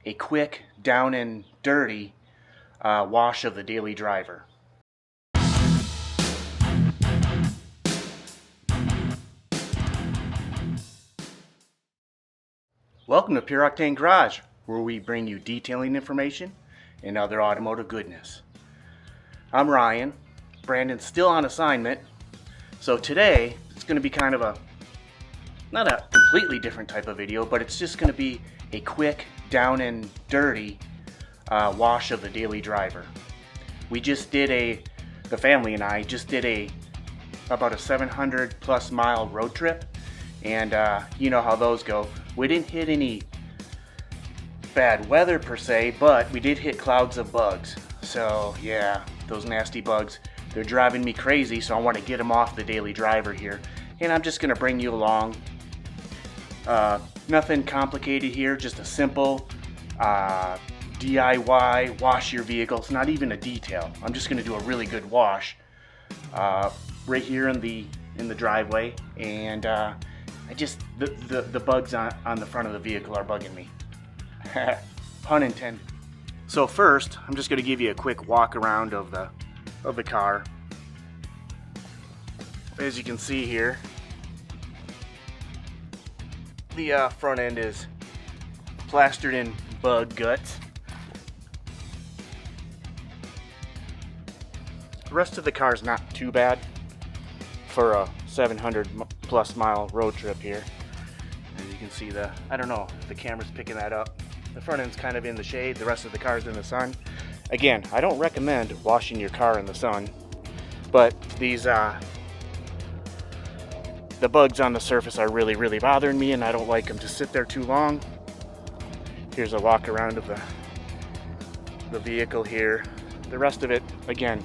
a quick, down and dirty wash of the daily driver. Welcome to Pure Octane Garage, where we bring you detailing information and other automotive goodness. I'm Ryan. Brandon's still on assignment, so today it's going to be kind of not a completely different type of video, but it's just going to be a quick, down and dirty wash of the daily driver. We just did the family and I just did about a 700 plus mile road trip, and you know how those go. We didn't hit any bad weather per se, but we did hit clouds of bugs. So yeah, those nasty bugs, they're driving me crazy, so I want to get them off the daily driver here, and I'm just going to bring you along. Nothing complicated here, just a simple DIY wash your vehicle. It's not even a detail. I'm just going to do a really good wash right here in the driveway, and the bugs on the front of the vehicle are bugging me. Pun intended. So first, I'm just going to give you a quick walk around of the car. As you can see here, the front end is plastered in bug guts. The rest of the car is not too bad for a 700 plus mile road trip here. As you can see, I don't know if the camera's picking that up. The front end's kind of in the shade, the rest of the car's in the sun. Again, I don't recommend washing your car in the sun, but these the bugs on the surface are really bothering me, and I don't like them to sit there too long. Here's a walk around of the vehicle here. The rest of it, again,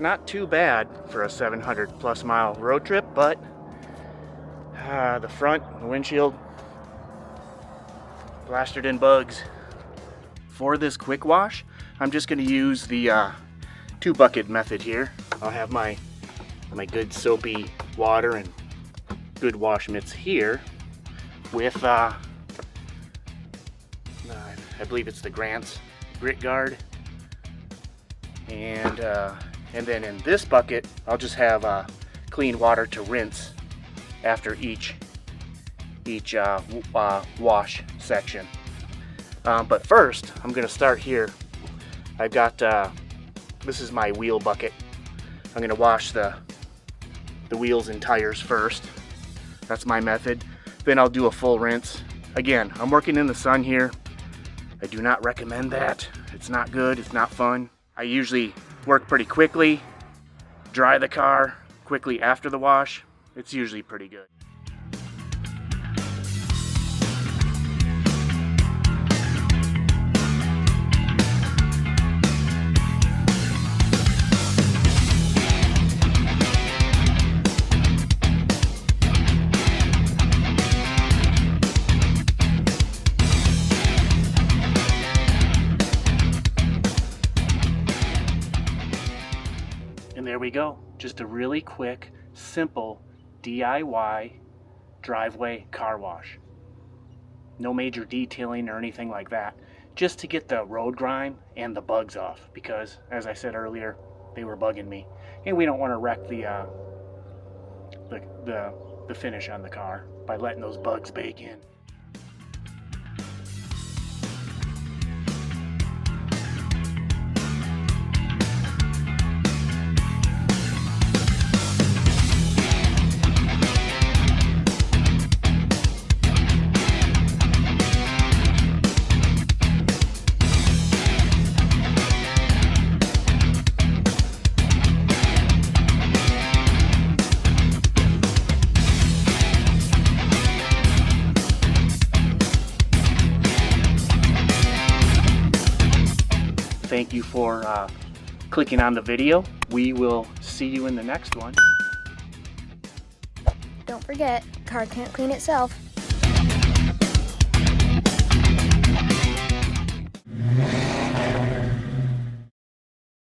not too bad for a 700 plus mile road trip, but the front, the windshield, plastered in bugs. For this quick wash, I'm just going to use the 2 bucket method here. I'll have my good soapy water and good wash mitts here with I believe it's the Grant's Grit Guard, and then in this bucket I'll just have clean water to rinse after each wash section. But first I'm going to start here. I've got this is my wheel bucket. I'm going to wash the wheels and tires first. That's my method. Then I'll do a full rinse. Again, I'm working in the sun here. I do not recommend that. It's not good. It's not fun. I usually work pretty quickly, dry the car quickly after the wash. It's usually pretty good. And there we go. Just a really quick, simple DIY driveway car wash. No major detailing or anything like that. Just to get the road grime and the bugs off, because as I said earlier, they were bugging me. And we don't want to wreck the finish on the car by letting those bugs bake in. Thank you for clicking on the video. We will see you in the next one. Don't forget, car can't clean itself.